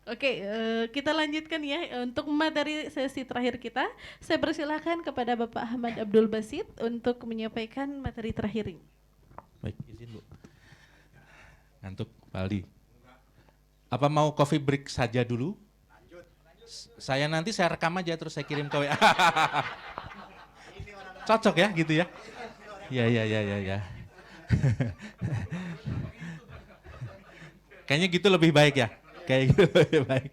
Oke, kita lanjutkan ya. Untuk materi sesi terakhir kita, saya persilahkan kepada Bapak Ahmad Abdul Basit untuk menyampaikan materi terakhir ini. Baik, izin Bu. Ngantuk, Pak Aldi. Apa mau coffee break saja dulu? Saya nanti saya rekam aja terus saya kirim ke WA. Cocok ya gitu ya? Iya, iya, iya, iya, ya. Kayaknya gitu lebih baik ya. Kayak gitu lebih baik.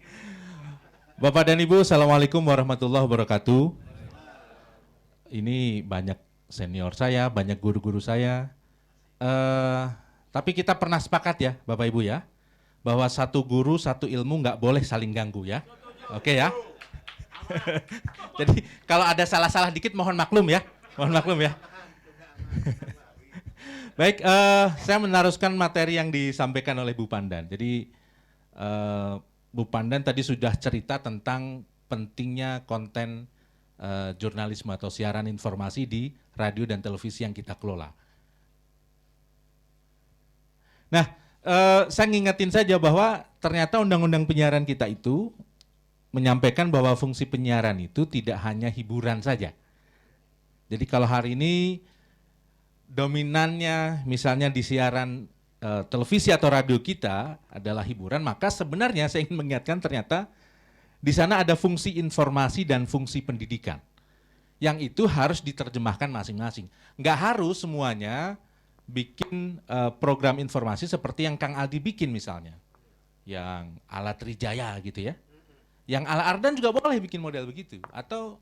Bapak dan Ibu, Assalamualaikum warahmatullahi wabarakatuh. Ini banyak senior saya, banyak guru-guru saya. Eh, tapi kita pernah sepakat ya, Bapak Ibu ya, bahwa satu guru, satu ilmu nggak boleh saling ganggu ya. Oke ya. Jadi kalau ada salah-salah dikit mohon maklum ya. Mohon maklum ya. Baik, saya meneruskan materi yang disampaikan oleh Bu Pandan. Jadi Bu Pandan tadi sudah cerita tentang pentingnya konten jurnalisme atau siaran informasi di radio dan televisi yang kita kelola. Nah, saya ngingetin saja bahwa ternyata undang-undang penyiaran kita itu menyampaikan bahwa fungsi penyiaran itu tidak hanya hiburan saja. Jadi kalau hari ini dominannya misalnya di siaran televisi atau radio kita adalah hiburan, maka sebenarnya saya ingin mengingatkan ternyata di sana ada fungsi informasi dan fungsi pendidikan. Yang itu harus diterjemahkan masing-masing. Nggak harus semuanya bikin program informasi seperti yang Kang Aldi bikin misalnya. Yang ala Trijaya gitu ya. Yang ala Ardan juga boleh bikin model begitu. Atau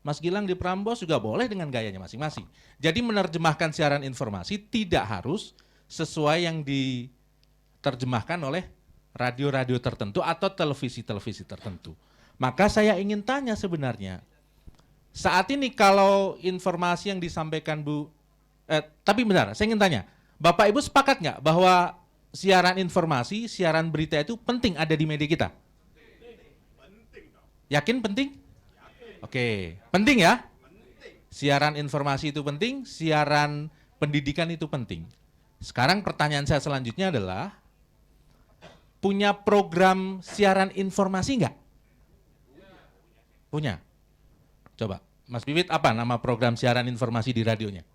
Mas Gilang di Prambors juga boleh dengan gayanya masing-masing. Jadi menerjemahkan siaran informasi tidak harus sesuai yang diterjemahkan oleh radio-radio tertentu atau televisi-televisi tertentu. Maka saya ingin tanya sebenarnya, saat ini kalau informasi yang disampaikan tapi benar, saya ingin tanya, Bapak Ibu sepakat nggak bahwa siaran informasi, siaran berita itu penting ada di media kita? Yakin penting? Oke, penting ya? Siaran informasi itu penting, siaran pendidikan itu penting. Sekarang pertanyaan saya selanjutnya adalah, punya program siaran informasi nggak? Punya. Coba, Mas Bibit apa nama program siaran informasi di radionya?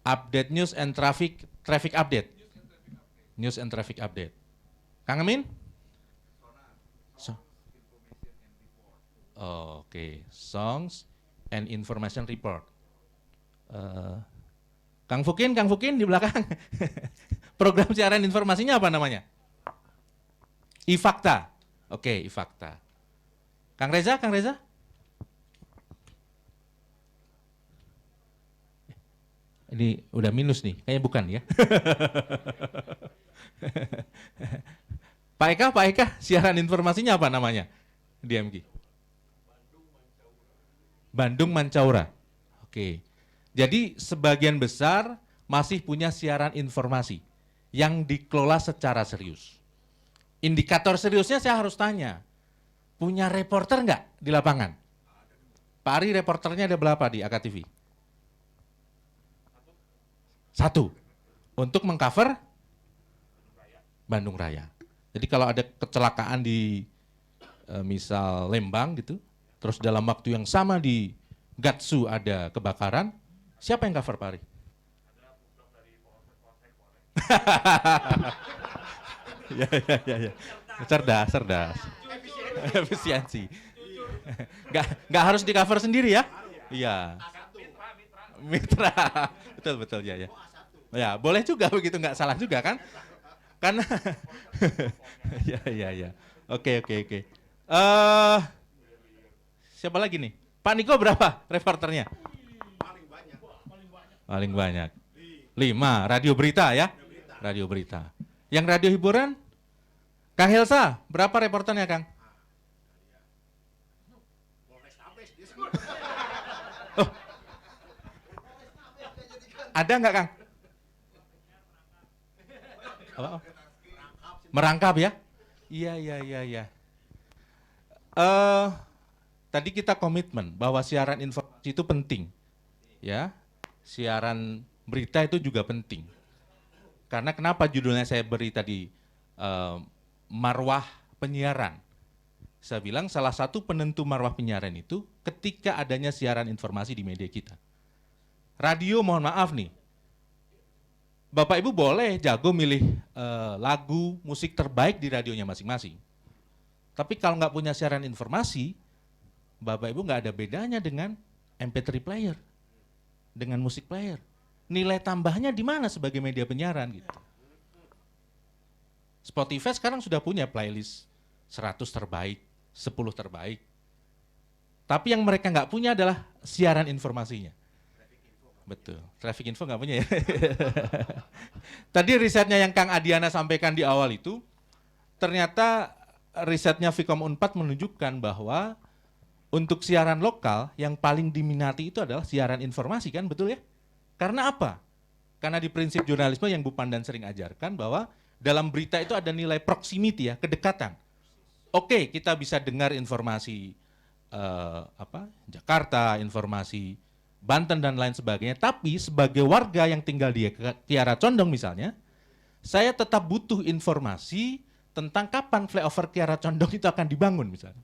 Update News and Traffic Update. News and Traffic Update. Kang Amin? So, Oke, Songs and Information Report. Kang Fukin di belakang. Program siaran informasinya apa namanya? Ifakta. Oke, Ifakta. Kang Reza? Ini udah minus nih, kayaknya bukan ya. Pak Eka, siaran informasinya apa namanya di MG? Bandung Mancaura. Oke. Jadi sebagian besar masih punya siaran informasi yang dikelola secara serius. Indikator seriusnya saya harus tanya, punya reporter nggak di lapangan? Pak Ari reporternya ada berapa di AKTV? Satu. Untuk mengcover Bandung Raya. Jadi kalau ada kecelakaan di misal Lembang gitu, terus dalam waktu yang sama di Gatsu ada kebakaran, siapa yang cover Pak Ari? Ya. Cerdas. Efisiensi. Nggak harus di cover sendiri ya? Iya. Mitra. Betul ya. Ya, boleh juga begitu, nggak salah juga kan? Karena ya. Oke. Siapa lagi nih? Pak Niko berapa reporternya? Paling banyak. 5, radio berita ya? Radio berita. Yang radio hiburan? Kang Helsa, berapa reporternya Kang? Oh, ada nggak Kang? Apa? Merangkap ya? Iya. Tadi kita komitmen bahwa siaran informasi itu penting, ya. Siaran berita itu juga penting. Karena kenapa judulnya saya beri tadi eh, marwah penyiaran. Saya bilang salah satu penentu marwah penyiaran itu ketika adanya siaran informasi di media kita. Radio mohon maaf nih, Bapak Ibu boleh jago milih lagu, musik terbaik di radionya masing-masing. Tapi kalau nggak punya siaran informasi, Bapak Ibu nggak ada bedanya dengan MP3 player, dengan musik player. Nilai tambahnya di mana sebagai media penyiaran gitu. Spotify sekarang sudah punya playlist 100 terbaik, 10 terbaik. Tapi yang mereka nggak punya adalah siaran informasinya. Betul, traffic info nggak punya ya. Tadi risetnya yang Kang Adiana sampaikan di awal itu, ternyata risetnya Vkom Unpad menunjukkan bahwa untuk siaran lokal yang paling diminati itu adalah siaran informasi kan, betul ya? Karena apa? Karena di prinsip jurnalisme yang Bu Pandan sering ajarkan bahwa dalam berita itu ada nilai proximity ya, kedekatan. Oke, kita bisa dengar informasi Jakarta, informasi Banten dan lain sebagainya, tapi sebagai warga yang tinggal di Kiara Condong misalnya, saya tetap butuh informasi tentang kapan flyover Kiara Condong itu akan dibangun misalnya.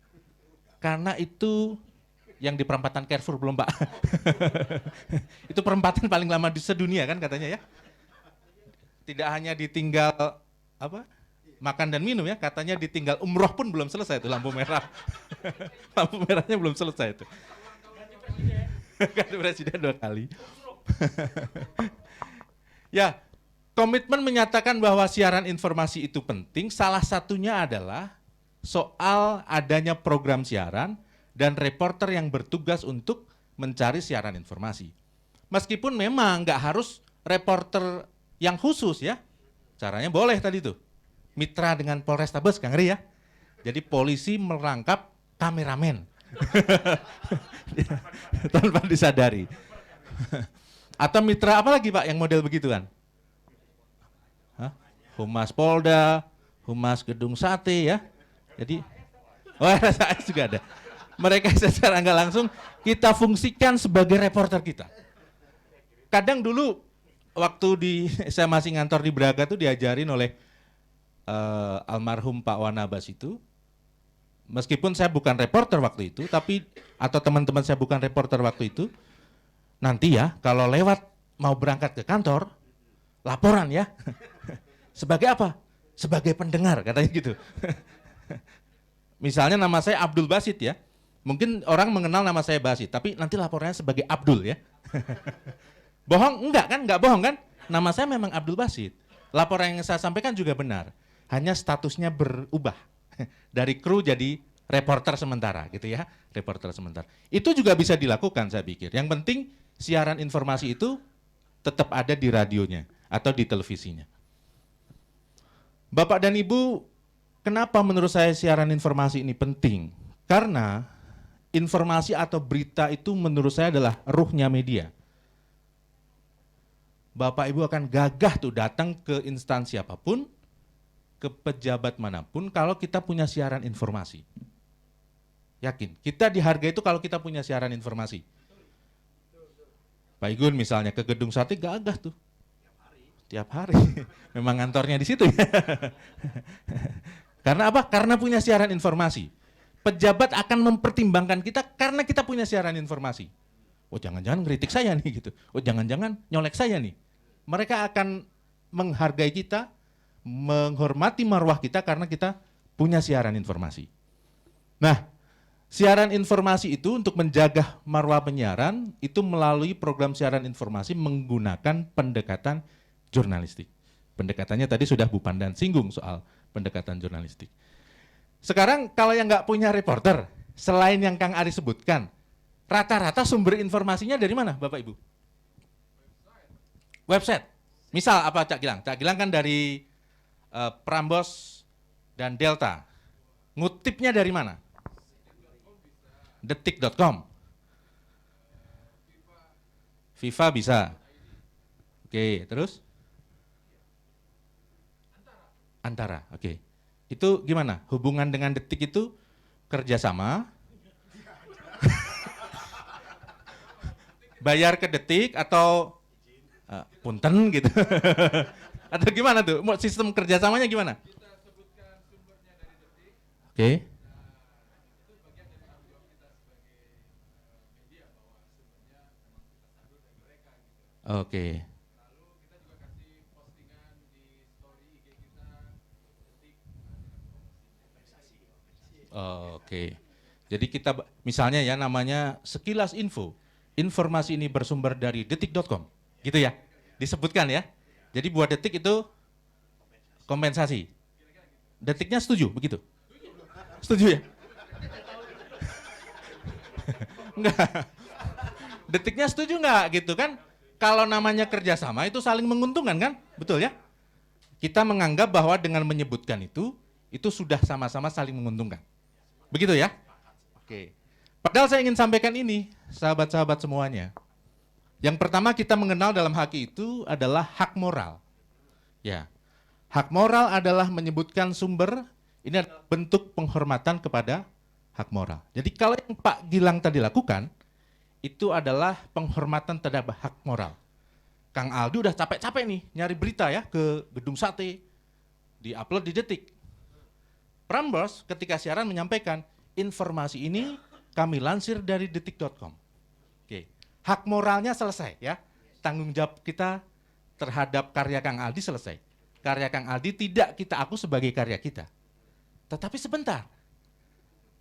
Karena itu yang di perempatan Carrefour belum Pak. Itu perempatan paling lama di sedunia kan katanya ya. Tidak hanya ditinggal makan dan minum ya, katanya ditinggal umroh pun belum selesai itu lampu merah. Lampu merahnya belum selesai itu. Ganti presiden 2 kali. Ya, komitmen menyatakan bahwa siaran informasi itu penting, salah satunya adalah soal adanya program siaran dan reporter yang bertugas untuk mencari siaran informasi. Meskipun memang nggak harus reporter yang khusus ya, caranya boleh tadi tuh, mitra dengan Polrestabes, Kang Ri ya. Jadi polisi merangkap kameramen tanpa disadari. Atau mitra apa lagi Pak yang model begituan? Humas Polda, Humas Gedung Sate ya. Jadi, RSAS juga ada. Mereka secara nggak langsung kita fungsikan sebagai reporter kita. Kadang dulu waktu saya masih ngantor di Braga tuh diajarin oleh almarhum Pak Wanabas itu, meskipun saya bukan reporter waktu itu, tapi atau teman-teman saya bukan reporter waktu itu, nanti ya kalau lewat mau berangkat ke kantor, laporan ya. Sebagai apa? Sebagai pendengar katanya gitu. Misalnya nama saya Abdul Basit ya, mungkin orang mengenal nama saya Basit, tapi nanti laporannya sebagai Abdul ya. Bohong? Enggak kan? Enggak bohong kan? Nama saya memang Abdul Basit. Laporan yang saya sampaikan juga benar, hanya statusnya berubah dari kru jadi reporter sementara gitu ya, reporter sementara. Itu juga bisa dilakukan saya pikir. Yang penting siaran informasi itu tetap ada di radionya atau di televisinya. Bapak dan Ibu, kenapa menurut saya siaran informasi ini penting? Karena informasi atau berita itu menurut saya adalah ruhnya media. Bapak Ibu akan gagah tuh datang ke instansi apapun, ke pejabat manapun kalau kita punya siaran informasi. Yakin, kita dihargai itu kalau kita punya siaran informasi. Pak Igun misalnya ke Gedung Sate gagah tuh. Tiap hari. Memang kantornya di situ ya. Karena apa? Karena punya siaran informasi. Pejabat akan mempertimbangkan kita karena kita punya siaran informasi. Oh jangan-jangan ngeritik saya nih gitu. Oh jangan-jangan nyolek saya nih. Mereka akan menghargai kita, menghormati marwah kita karena kita punya siaran informasi. Nah, siaran informasi itu untuk menjaga marwah penyiaran itu melalui program siaran informasi menggunakan pendekatan jurnalistik. Pendekatannya tadi sudah Bu Pandan singgung soal pendekatan jurnalistik. Sekarang kalau yang nggak punya reporter, selain yang Kang Ari sebutkan, rata-rata sumber informasinya dari mana Bapak Ibu? Website. Misal apa Cak Gilang? Cak Gilang kan dari Prambors dan Delta. Ngutipnya dari mana? Detik.com. Viva bisa. Oke, terus? Antara, oke. Itu gimana? Hubungan dengan Detik itu kerjasama? Bayar ke Detik atau punten gitu? Atau gimana tuh? Sistem kerjasamanya gimana? Oke. Oke. Oke. Jadi kita misalnya ya namanya sekilas info. Informasi ini bersumber dari detik.com. Gitu ya. Disebutkan ya. Jadi buat Detik itu kompensasi. Detiknya setuju begitu? Setuju ya? Enggak. Detiknya setuju nggak gitu kan? Kalau namanya kerjasama itu saling menguntungkan kan? Betul ya? Kita menganggap bahwa dengan menyebutkan itu sudah sama-sama saling menguntungkan. Begitu ya? Oke. Padahal saya ingin sampaikan ini, sahabat-sahabat semuanya. Yang pertama kita mengenal dalam haki itu adalah hak moral. Ya. Hak moral adalah menyebutkan sumber, ini adalah bentuk penghormatan kepada hak moral. Jadi kalau yang Pak Gilang tadi lakukan, itu adalah penghormatan terhadap hak moral. Kang Aldi udah capek-capek nih nyari berita ya ke Gedung Sate, di-upload di Detik. Prambors ketika siaran menyampaikan, informasi ini kami lansir dari detik.com. Oke. Hak moralnya selesai ya. Tanggung jawab kita terhadap karya Kang Aldi selesai. Karya Kang Aldi tidak kita aku sebagai karya kita. Tetapi sebentar.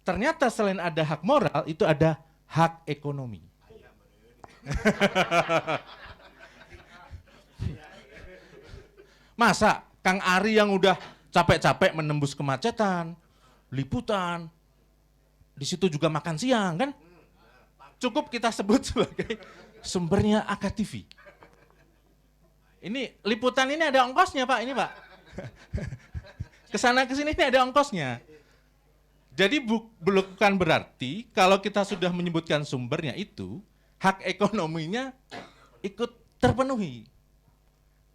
Ternyata selain ada hak moral, itu ada hak ekonomi. Masa Kang Ari yang udah capek-capek menembus kemacetan, liputan, di situ juga makan siang kan? Cukup kita sebut sebagai sumbernya AKTV. Ini liputan ini ada ongkosnya Pak, ini Pak. Kesana kesini ini ada ongkosnya. Jadi bukan berarti kalau kita sudah menyebutkan sumbernya itu, hak ekonominya ikut terpenuhi.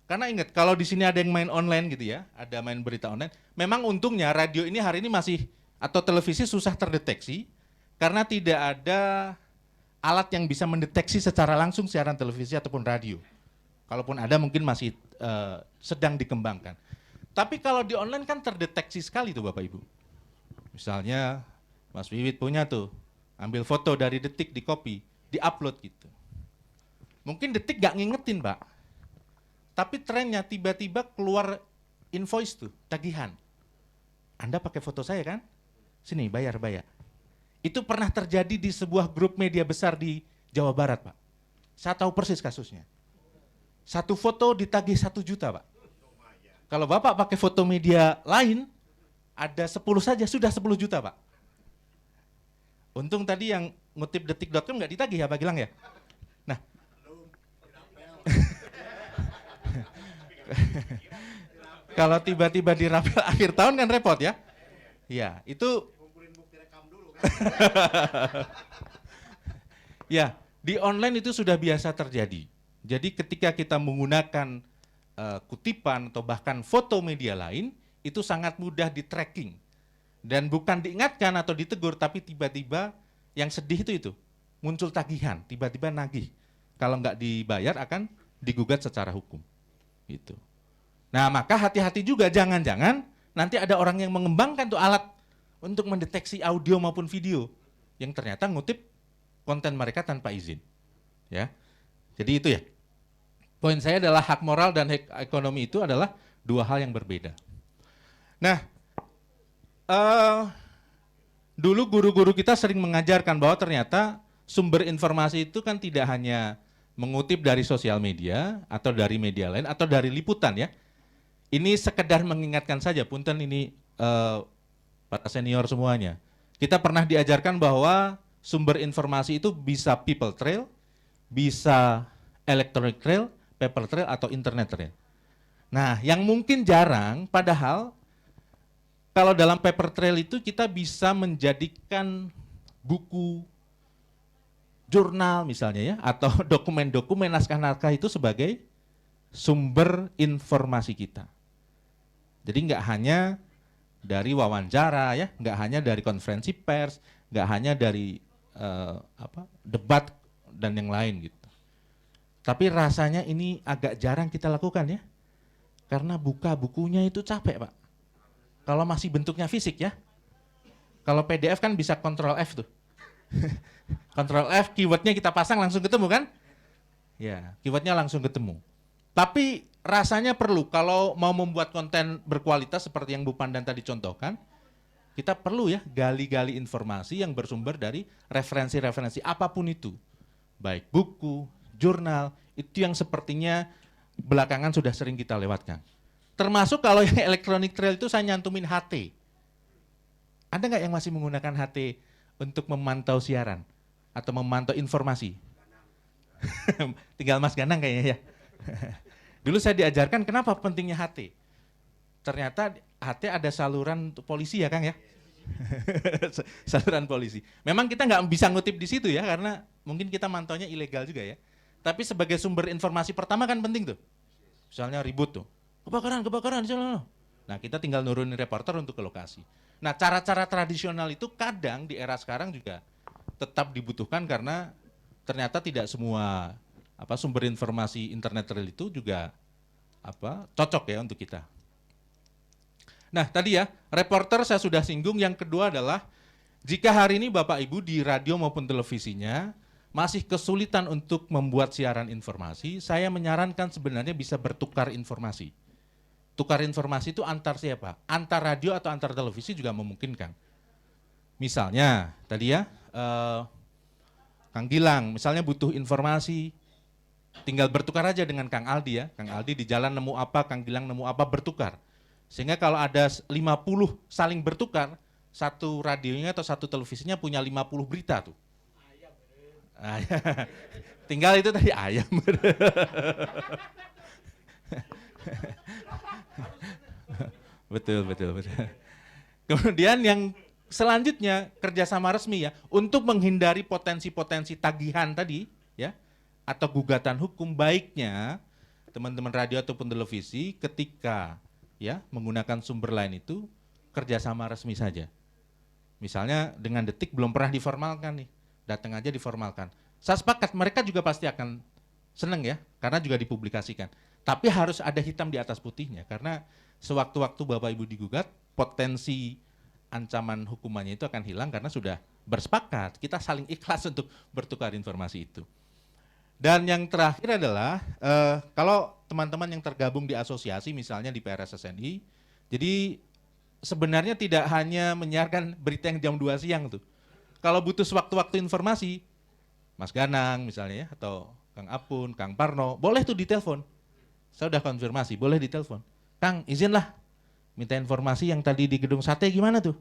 Karena ingat, kalau di sini ada yang main online gitu ya, ada main berita online, memang untungnya radio ini hari ini masih, atau televisi susah terdeteksi, karena tidak ada alat yang bisa mendeteksi secara langsung siaran televisi ataupun radio. Kalaupun ada mungkin masih sedang dikembangkan. Tapi kalau di online kan terdeteksi sekali tuh Bapak Ibu. Misalnya Mas Wiwit punya tuh, ambil foto dari Detik, di copy, di-upload gitu. Mungkin Detik gak ngingetin Pak, tapi trennya tiba-tiba keluar invoice tuh, tagihan. Anda pakai foto saya kan? Sini bayar. Itu pernah terjadi di sebuah grup media besar di Jawa Barat Pak. Saya tahu persis kasusnya. Satu foto ditagih 1 juta Pak. Kalau Bapak pakai foto media lain, ada 10 saja sudah 10 juta Pak. Untung tadi yang ngutip detik.com nggak ditagih ya Pak Gilang ya. Nah, kalau tiba-tiba dirapel akhir tahun kan repot ya. Ya, itu ya, di online itu sudah biasa terjadi. Jadi ketika kita menggunakan kutipan atau bahkan foto media lain, itu sangat mudah di-tracking. Dan bukan diingatkan atau ditegur, tapi tiba-tiba yang sedih itu muncul tagihan, tiba-tiba nagih. Kalau nggak dibayar akan digugat secara hukum. Gitu. Nah, maka hati-hati juga, jangan-jangan nanti ada orang yang mengembangkan tuh alat untuk mendeteksi audio maupun video yang ternyata ngutip konten mereka tanpa izin. Ya. Jadi itu ya. Poin saya adalah hak moral dan hak ekonomi itu adalah dua hal yang berbeda. Nah, dulu guru-guru kita sering mengajarkan bahwa ternyata sumber informasi itu kan tidak hanya mengutip dari sosial media atau dari media lain atau dari liputan ya. Ini sekedar mengingatkan saja, punten ini para senior semuanya. Kita pernah diajarkan bahwa sumber informasi itu bisa people trail, bisa electronic trail, paper trail, atau internet trail. Nah, yang mungkin jarang, padahal kalau dalam paper trail itu kita bisa menjadikan buku, jurnal misalnya ya, atau dokumen-dokumen naskah-naskah itu sebagai sumber informasi kita. Jadi nggak hanya dari wawancara ya, nggak hanya dari konferensi pers, nggak hanya dari debat dan yang lain gitu. Tapi rasanya ini agak jarang kita lakukan ya, karena buka bukunya itu capek Pak. Kalau masih bentuknya fisik ya, Kalau PDF kan bisa Ctrl F tuh. Ctrl F, keywordnya kita pasang langsung ketemu kan? Ya, keywordnya langsung ketemu. Tapi rasanya perlu kalau mau membuat konten berkualitas seperti yang Bu Pandan tadi contohkan, kita perlu ya gali-gali informasi yang bersumber dari referensi-referensi apapun itu. Baik buku, jurnal, itu yang sepertinya belakangan sudah sering kita lewatkan. Termasuk kalau yang electronic trail itu saya nyantumin HT. Ada nggak yang masih menggunakan HT untuk memantau siaran atau memantau informasi? Tinggal Mas Ganang kayaknya ya. Dulu saya diajarkan kenapa pentingnya HT. Ternyata HT ada saluran untuk polisi ya Kang ya. Saluran polisi. Memang kita nggak bisa ngutip di situ ya karena mungkin kita mantaunya ilegal juga ya. Tapi sebagai sumber informasi pertama kan penting tuh. Misalnya ribut tuh. Kebakaran. Nah kita tinggal nurunin reporter untuk ke lokasi. Nah cara-cara tradisional itu kadang di era sekarang juga tetap dibutuhkan karena ternyata tidak semua sumber informasi internet real itu juga cocok ya untuk kita. Nah tadi ya, reporter saya sudah singgung. Yang kedua adalah jika hari ini Bapak Ibu di radio maupun televisinya masih kesulitan untuk membuat siaran informasi, saya menyarankan sebenarnya bisa bertukar informasi. Tukar informasi itu antar siapa? Antar radio atau antar televisi juga memungkinkan. Misalnya tadi ya, Kang Gilang misalnya butuh informasi, tinggal bertukar aja dengan Kang Aldi ya. Kang Aldi di jalan nemu apa, Kang Gilang nemu apa, bertukar. Sehingga kalau ada 50 saling bertukar, satu radionya atau satu televisinya punya 50 berita tuh. Tinggal itu tadi ayam. Betul. Kemudian yang selanjutnya kerjasama resmi ya, untuk menghindari potensi-potensi tagihan tadi ya, atau gugatan hukum, baiknya teman-teman radio ataupun televisi ketika ya menggunakan sumber lain itu kerjasama resmi saja. Misalnya dengan Detik belum pernah diformalkan nih, datang aja diformalkan. Saya sepakat mereka juga pasti akan senang ya, karena juga dipublikasikan. Tapi harus ada hitam di atas putihnya, karena sewaktu-waktu Bapak Ibu digugat, potensi ancaman hukumannya itu akan hilang karena sudah bersepakat, kita saling ikhlas untuk bertukar informasi itu. Dan yang terakhir adalah, kalau teman-teman yang tergabung di asosiasi, misalnya di PRSSNI, jadi sebenarnya tidak hanya menyiarkan berita yang jam 2 siang tuh. Kalau butuh sewaktu-waktu informasi, Mas Ganang misalnya ya, atau Kang Apun, Kang Parno, boleh tuh ditelepon. Saya udah konfirmasi, boleh ditelepon. Kang, izinlah minta informasi yang tadi di Gedung Sate gimana tuh?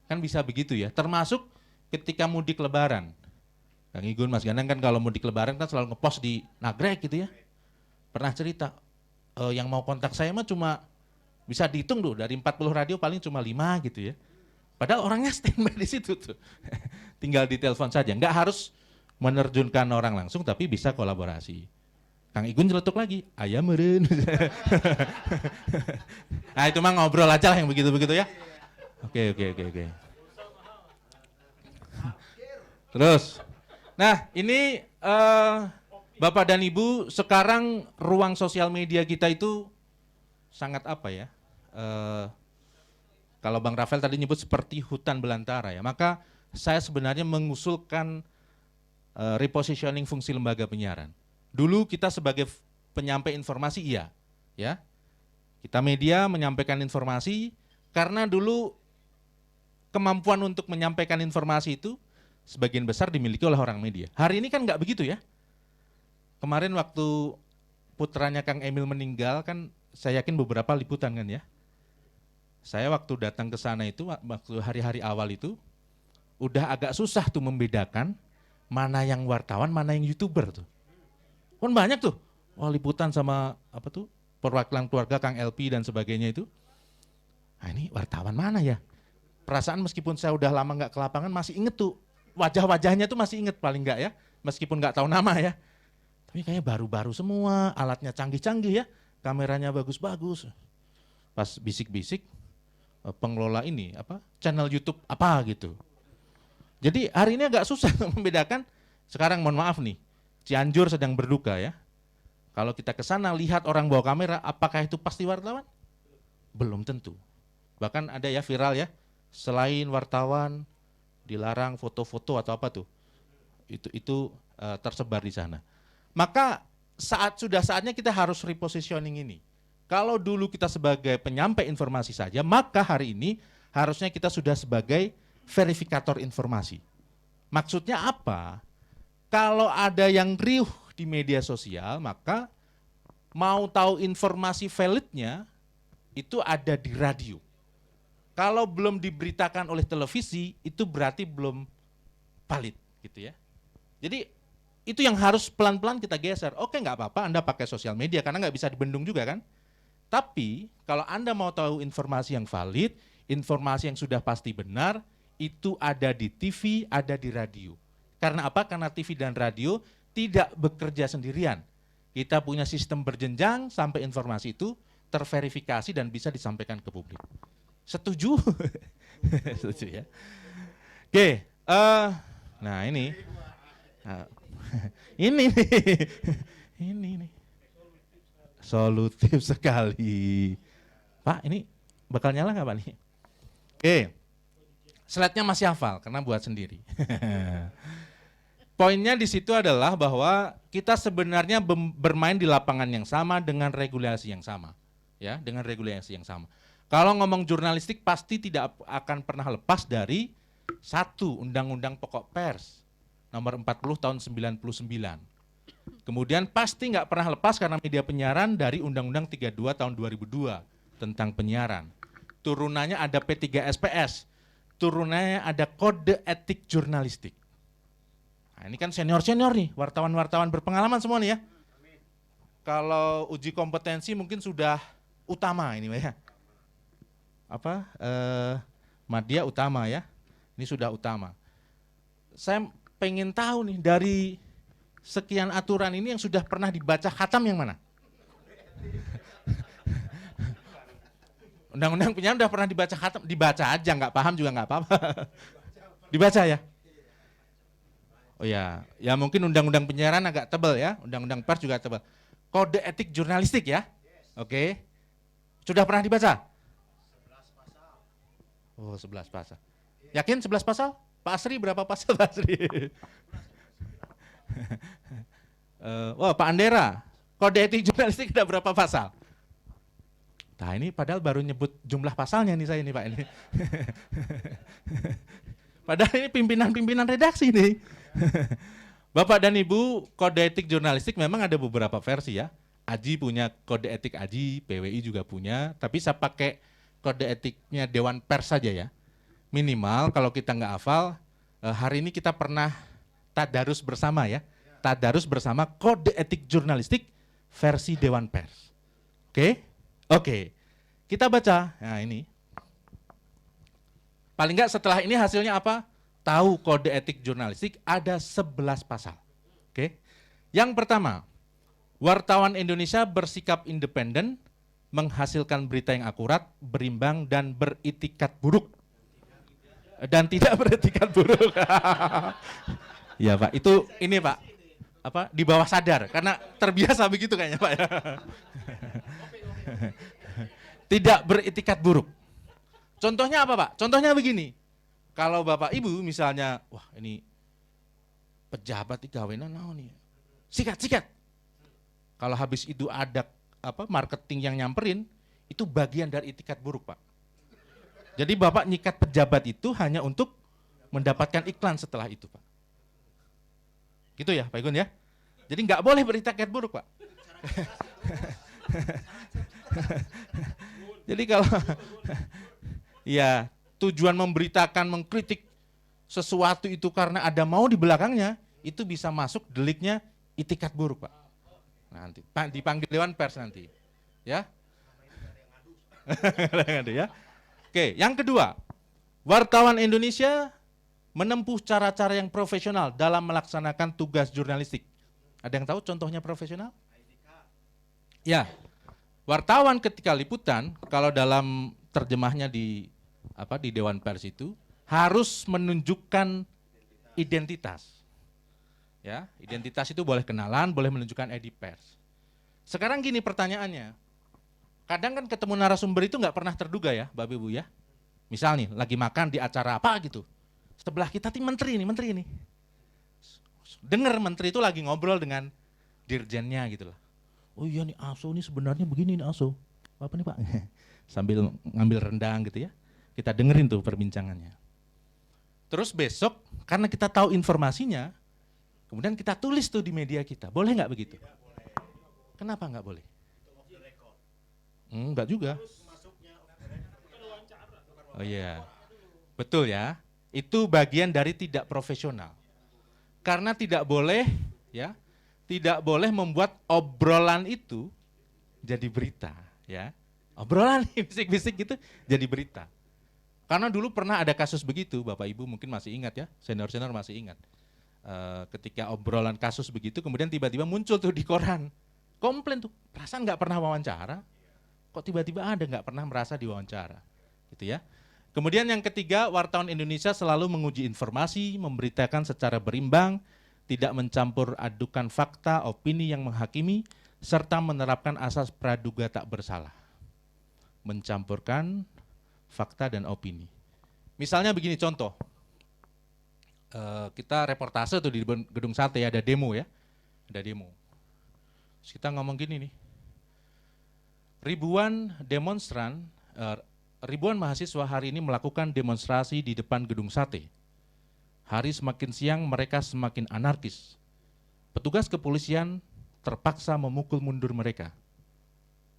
Kan bisa begitu ya, termasuk ketika mudik lebaran. Kang Igun, Mas Ganang kan kalau mudik lebaran kan selalu ngepost di Nagrek gitu ya. Pernah cerita, yang mau kontak saya mah cuma bisa dihitung tuh, dari 40 radio paling cuma 5 gitu ya. Padahal orangnya standby di situ tuh. Tinggal ditelepon saja, nggak harus menerjunkan orang langsung tapi bisa kolaborasi. Kang Igun nyeletuk lagi, ayam meren. Nah itu mah ngobrol aja lah yang begitu-begitu ya. Oke. Terus, nah ini Bapak dan Ibu, sekarang ruang sosial media kita itu sangat kalau Bang Rafael tadi nyebut seperti hutan belantara ya, maka saya sebenarnya mengusulkan repositioning fungsi lembaga penyiaran. Dulu kita sebagai penyampai informasi iya, ya. Kita media menyampaikan informasi karena dulu kemampuan untuk menyampaikan informasi itu sebagian besar dimiliki oleh orang media. Hari ini kan nggak begitu ya. Kemarin waktu putranya Kang Emil meninggal kan saya yakin beberapa liputan kan ya. Saya waktu datang ke sana itu, waktu hari-hari awal itu, udah agak susah tuh membedakan mana yang wartawan, mana yang YouTuber tuh. Kan banyak tuh, liputan sama perwakilan keluarga Kang LP dan sebagainya itu. Nah ini wartawan mana ya? Perasaan meskipun saya udah lama nggak ke lapangan masih inget tuh, wajah-wajahnya tuh masih inget paling nggak ya, meskipun nggak tahu nama ya. Tapi kayaknya baru-baru semua, alatnya canggih-canggih ya, kameranya bagus-bagus. Pas bisik-bisik, pengelola ini channel YouTube apa gitu. Jadi hari ini agak susah membedakan. Sekarang mohon maaf nih, Cianjur sedang berduka ya. Kalau kita ke sana lihat orang bawa kamera, apakah itu pasti wartawan? Belum tentu. Bahkan ada ya viral ya, selain wartawan dilarang foto-foto atau apa tuh, itu tersebar di sana. Maka sudah saatnya kita harus repositioning ini. Kalau dulu kita sebagai penyampai informasi saja, maka hari ini harusnya kita sudah sebagai verifikator informasi. Maksudnya apa? Kalau ada yang riuh di media sosial, maka mau tahu informasi validnya itu ada di radio. Kalau belum diberitakan oleh televisi, itu berarti belum valid, gitu ya. Jadi itu yang harus pelan-pelan kita geser. Oke, nggak apa-apa Anda pakai sosial media karena nggak bisa dibendung juga kan. Tapi kalau Anda mau tahu informasi yang valid, informasi yang sudah pasti benar, itu ada di TV, ada di radio. Karena apa? Karena TV dan radio tidak bekerja sendirian. Kita punya sistem berjenjang sampai informasi itu terverifikasi dan bisa disampaikan ke publik. Setuju? Setuju ya. Oke, nah ini. Nah, ini nih. Ini nih. Solutif sekali. Pak, ini bakal nyala nggak Pak nih? Oke. Slide-nya masih hafal karena buat sendiri. Poinnya di situ adalah bahwa kita sebenarnya bermain di lapangan yang sama dengan regulasi yang sama. Ya, dengan regulasi yang sama. Kalau ngomong jurnalistik pasti tidak akan pernah lepas dari satu Undang-Undang Pokok Pers nomor 40 tahun 99. Kemudian pasti nggak pernah lepas karena media penyiaran dari Undang-Undang 32 tahun 2002 tentang penyiaran. Turunannya ada P3SPS, turunannya ada Kode Etik Jurnalistik. Nah, ini kan senior-senior nih, wartawan-wartawan berpengalaman semua nih ya. Kalau uji kompetensi mungkin sudah utama ini ya. Madya utama ya. Ini sudah utama. Saya pengen tahu nih dari sekian aturan ini yang sudah pernah dibaca khatam yang mana? Undang-undang penyiaran sudah pernah dibaca khatam? Dibaca aja, nggak paham juga nggak apa-apa. Dibaca ya? Oh ya, ya mungkin undang-undang penyiaran agak tebal ya, undang-undang pers juga tebal. Kode etik jurnalistik ya? Oke. Sudah pernah dibaca? 11 pasal. Oh, 11 pasal. Yakin 11 pasal? Pak Asri berapa pasal Pak Asri? Wah, Pak Andera, kode etik jurnalistik ada berapa pasal? Nah ini padahal baru nyebut jumlah pasalnya nih saya nih Pak ini. Padahal ini pimpinan-pimpinan redaksi nih. Bapak dan Ibu, kode etik jurnalistik memang ada beberapa versi ya. Aji punya kode etik Aji, PWI juga punya, tapi saya pakai kode etiknya Dewan Pers saja ya. Minimal kalau kita nggak hafal, hari ini kita pernah tadarus bersama ya. Tadarus bersama kode etik jurnalistik versi Dewan Pers. Oke? Oke. Kita baca. Nah ini. Paling nggak setelah ini hasilnya apa? Tahu kode etik jurnalistik ada 11 pasal. Oke? Yang pertama, wartawan Indonesia bersikap independen, menghasilkan berita yang akurat, berimbang, dan beritikat buruk. Dan tidak beretikat buruk. Ya Pak, itu ini Pak, di bawah sadar, karena terbiasa begitu kayaknya Pak ya. Tidak beretikat buruk. Contohnya apa Pak? Contohnya begini, kalau Bapak Ibu misalnya, wah ini pejabat di gawenan nih, sikat. Kalau habis itu ada marketing yang nyamperin, itu bagian dari etikat buruk Pak. Jadi Bapak nyikat pejabat itu hanya untuk mendapatkan iklan setelah itu Pak. Gitu ya Pak Igun ya. Jadi nggak boleh beritikat buruk Pak. Jadi kalau ya tujuan memberitakan, mengkritik sesuatu itu karena ada mau di belakangnya, itu bisa masuk deliknya itikat buruk Pak. Nanti dipanggil Dewan Pers nanti. Ya. Ya. Oke, yang kedua, wartawan Indonesia menempuh cara-cara yang profesional dalam melaksanakan tugas jurnalistik. Ada yang tahu contohnya profesional? Ya, wartawan ketika liputan, kalau dalam terjemahnya di Dewan Pers itu harus menunjukkan identitas. Ya, identitas itu boleh kenalan, boleh menunjukkan ID pers. Sekarang gini pertanyaannya, kadang kan ketemu narasumber itu nggak pernah terduga ya, Bapak Ibu ya. Misal nih, lagi makan di acara apa gitu. Sebelah kita tuh menteri ini. Dengar menteri itu lagi ngobrol dengan dirjennya gitu lah. Oh iya nih ASO ini sebenarnya begini nih ASO. Apa nih Pak? Sambil ngambil rendang gitu ya. Kita dengerin tuh perbincangannya. Terus besok karena kita tahu informasinya, kemudian kita tulis tuh di media kita. Boleh nggak begitu? Kenapa nggak boleh? Enggak juga. Oh iya, betul ya. Itu bagian dari tidak profesional. Karena tidak boleh ya, tidak boleh membuat obrolan itu jadi berita ya. Obrolan bisik-bisik gitu jadi berita. Karena dulu pernah ada kasus begitu, Bapak Ibu mungkin masih ingat ya, senior-senior masih ingat. Ketika obrolan kasus begitu, kemudian tiba-tiba muncul tuh di koran. Komplain tuh, perasaan nggak pernah wawancara, kok tiba-tiba ada nggak pernah merasa diwawancara. Gitu ya. Kemudian yang ketiga, wartawan Indonesia selalu menguji informasi, memberitakan secara berimbang, tidak mencampur adukan fakta, opini yang menghakimi, serta menerapkan asas praduga tak bersalah. Mencampurkan fakta dan opini. Misalnya begini contoh, kita reportase tuh di gedung sate ada demo ya, ada demo. Terus kita ngomong gini nih, ribuan mahasiswa hari ini melakukan demonstrasi di depan gedung sate. Hari semakin siang mereka semakin anarkis. Petugas kepolisian terpaksa memukul mundur mereka.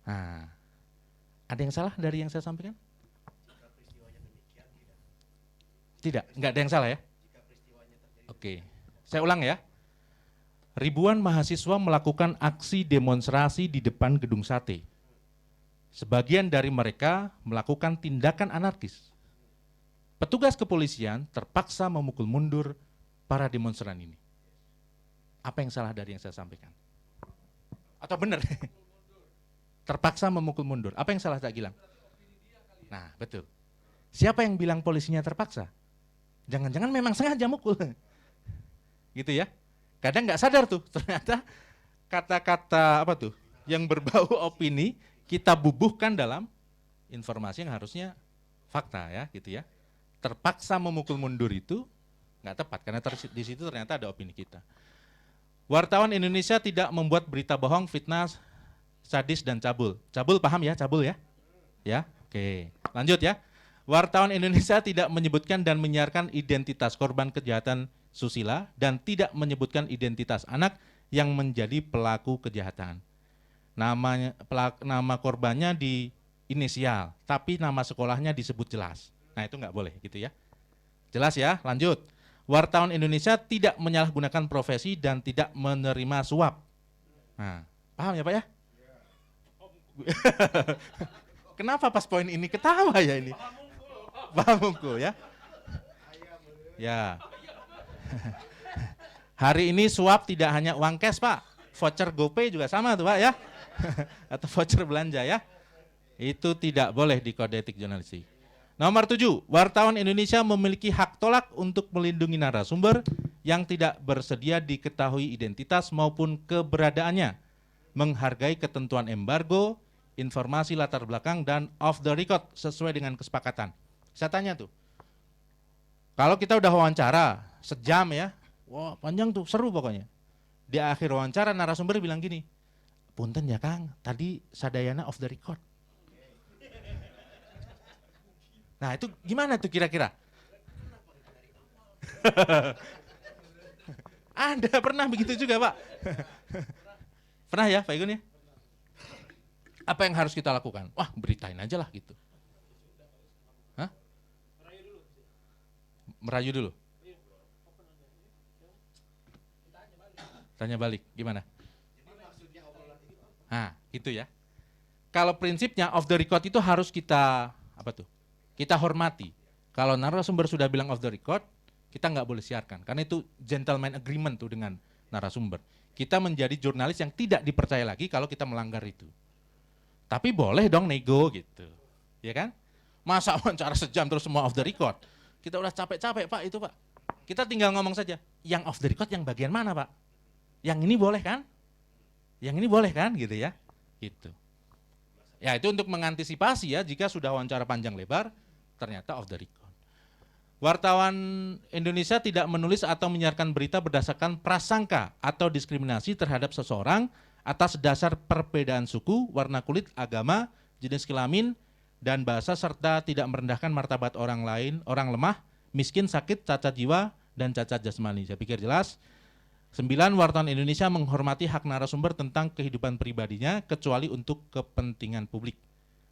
Nah, ada yang salah dari yang saya sampaikan? Tidak, nggak ada yang salah ya? Oke, saya ulang ya. Ribuan mahasiswa melakukan aksi demonstrasi di depan gedung sate. Sebagian dari mereka melakukan tindakan anarkis. Petugas kepolisian terpaksa memukul mundur para demonstran ini. Apa yang salah dari yang saya sampaikan? Atau benar? Terpaksa memukul mundur. Apa yang salah tak bilang? Nah, betul. Siapa yang bilang polisinya terpaksa? Jangan-jangan memang sengaja mukul. Gitu ya. Kadang nggak sadar tuh, ternyata kata-kata apa tuh yang berbau opini kita bubuhkan dalam informasi yang harusnya fakta ya, gitu ya. Terpaksa memukul mundur itu nggak tepat karena di situ ternyata ada opini kita. Wartawan Indonesia tidak membuat berita bohong, fitnah, sadis dan cabul. Cabul paham ya, cabul ya? Ya, oke. Lanjut ya. Wartawan Indonesia tidak menyebutkan dan menyiarkan identitas korban kejahatan susila dan tidak menyebutkan identitas anak yang menjadi pelaku kejahatan. Nama korbannya di inisial, tapi nama sekolahnya disebut jelas. Nah itu nggak boleh gitu ya. Jelas ya, lanjut. Wartawan Indonesia tidak menyalahgunakan profesi dan tidak menerima suap. Nah, paham ya Pak ya? Kenapa pas poin ini ketawa ya ini? Paham Mungku ya? Ya. Hari ini suap tidak hanya uang cash Pak, voucher GoPay juga sama tuh Pak ya. Atau voucher belanja ya. Itu tidak boleh di kode etik jurnalistik. Nomor 7, wartawan Indonesia memiliki hak tolak untuk melindungi narasumber yang tidak bersedia diketahui identitas maupun keberadaannya, menghargai ketentuan embargo, informasi latar belakang, dan off the record sesuai dengan kesepakatan. Saya tanya tuh, kalau kita udah wawancara sejam ya, wah panjang tuh, seru pokoknya. Di akhir wawancara narasumber bilang gini, punten ya Kang, tadi sadayana off the record. Nah itu gimana tuh kira-kira? Ada pernah begitu juga Pak? Pernah ya Pak Igun ya? Apa yang harus kita lakukan? Wah beritain aja lah gitu. Hah? Merayu dulu. Tanya balik, gimana? Nah, gitu ya. Kalau prinsipnya off the record itu harus kita apa tuh? Kita hormati. Kalau narasumber sudah bilang off the record, kita nggak boleh siarkan karena itu gentleman agreement tuh dengan narasumber. Kita menjadi jurnalis yang tidak dipercaya lagi kalau kita melanggar itu. Tapi boleh dong nego gitu, ya kan? Masa wawancara sejam terus semua off the record? Kita udah capek-capek Pak itu Pak. Kita tinggal ngomong saja, yang off the record yang bagian mana Pak? Yang ini boleh kan? Yang ini boleh kan gitu ya? Gitu. Ya itu untuk mengantisipasi ya jika sudah wawancara panjang lebar, ternyata off the record. Wartawan Indonesia tidak menulis atau menyiarkan berita berdasarkan prasangka atau diskriminasi terhadap seseorang atas dasar perbedaan suku, warna kulit, agama, jenis kelamin, dan bahasa, serta tidak merendahkan martabat orang lain, orang lemah, miskin, sakit, cacat jiwa, dan cacat jasmani. Saya pikir jelas. 9. Wartawan Indonesia menghormati hak narasumber tentang kehidupan pribadinya kecuali untuk kepentingan publik.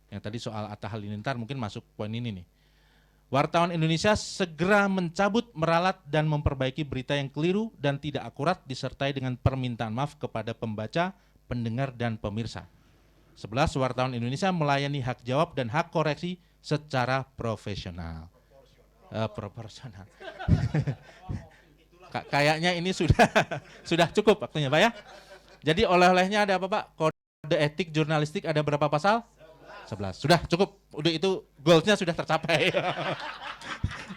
Yang tadi soal Atta Halilintar mungkin masuk poin ini nih. Wartawan Indonesia segera mencabut, meralat, dan memperbaiki berita yang keliru dan tidak akurat disertai dengan permintaan maaf kepada pembaca, pendengar, dan pemirsa. 11. Wartawan Indonesia melayani hak jawab dan hak koreksi secara profesional. Proporsional. Kayaknya ini sudah cukup waktunya Pak ya. Jadi oleh-olehnya ada apa Pak? Kode etik jurnalistik ada berapa pasal? 11. Sudah cukup. Udah itu goalsnya sudah tercapai.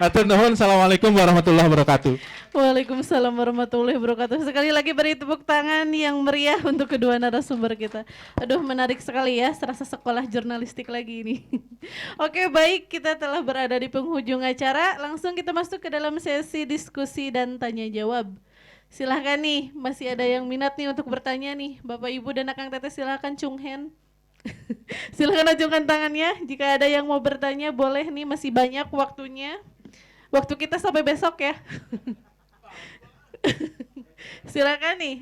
Atur nuhun. Assalamualaikum warahmatullahi wabarakatuh. Waalaikumsalam warahmatullahi wabarakatuh. Sekali lagi beri tepuk tangan yang meriah untuk kedua narasumber kita. Aduh, menarik sekali ya, serasa sekolah jurnalistik lagi ini. Oke, baik, kita telah berada di penghujung acara. Langsung kita masuk ke dalam sesi diskusi dan tanya jawab. Silahkan nih, masih ada yang minat nih untuk bertanya nih. Bapak, Ibu, dan Akang Teteh silahkan cung hand. Silahkan acungkan tangannya. Jika ada yang mau bertanya boleh nih, masih banyak waktunya. Waktu kita sampai besok ya. Silakan nih,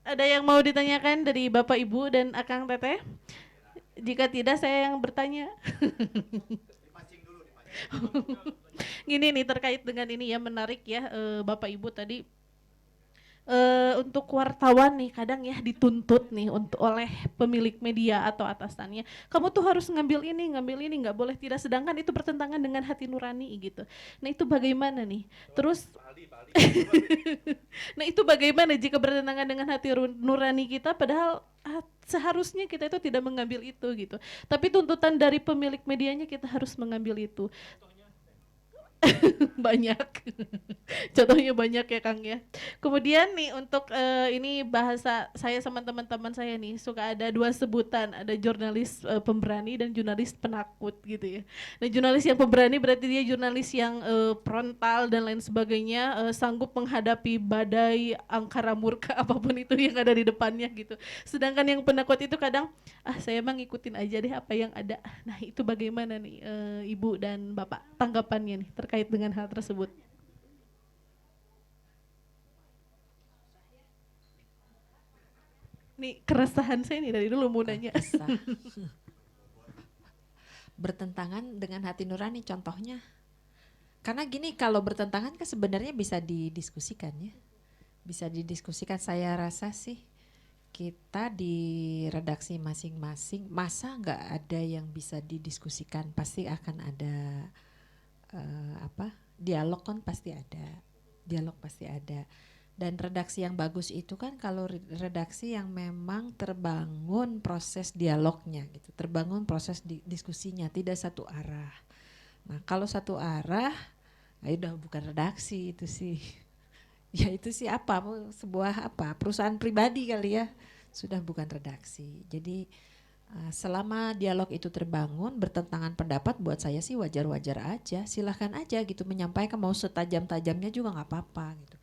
ada yang mau ditanyakan dari Bapak, Ibu, dan Akang Teteh? Jika tidak, saya yang bertanya. Gini nih, terkait dengan ini ya, menarik ya, Bapak Ibu tadi. Untuk wartawan nih kadang ya dituntut nih oleh pemilik media atau atasannya, kamu tuh harus ngambil ini, nggak boleh tidak, sedangkan itu bertentangan dengan hati nurani gitu. Nah itu bagaimana nih? Terus nah itu bagaimana jika bertentangan dengan hati nurani kita, padahal seharusnya kita itu tidak mengambil itu gitu, tapi tuntutan dari pemilik medianya kita harus mengambil itu. Banyak. Contohnya banyak ya Kang ya. Kemudian nih untuk ini bahasa saya sama teman-teman saya nih suka ada dua sebutan, ada jurnalis pemberani dan jurnalis penakut gitu ya. Nah jurnalis yang pemberani berarti dia jurnalis yang frontal dan lain sebagainya, sanggup menghadapi badai, angkara murka apapun itu yang ada di depannya gitu. Sedangkan yang penakut itu kadang saya emang ngikutin aja deh apa yang ada. Nah itu bagaimana nih Ibu dan Bapak tanggapannya nih terkait dengan hal tersebut? Nih keresahan saya nih dari dulu mau nanya. Bertentangan dengan hati nurani contohnya. Karena gini, kalau bertentangan kan sebenarnya bisa didiskusikan ya. Bisa didiskusikan, saya rasa sih kita di redaksi masing-masing masa nggak ada yang bisa didiskusikan, pasti akan ada dialog kan pasti ada, dialog pasti ada. Dan redaksi yang bagus itu kan kalau redaksi yang memang terbangun proses dialognya gitu, terbangun proses diskusinya, tidak satu arah. Nah kalau satu arah, nah udah bukan redaksi itu sih. Ya itu sih sebuah perusahaan pribadi kali ya, sudah bukan redaksi. Jadi selama dialog itu terbangun, bertentangan pendapat buat saya sih wajar-wajar aja, silahkan aja gitu menyampaikan, mau setajam-tajamnya juga nggak apa-apa gitu.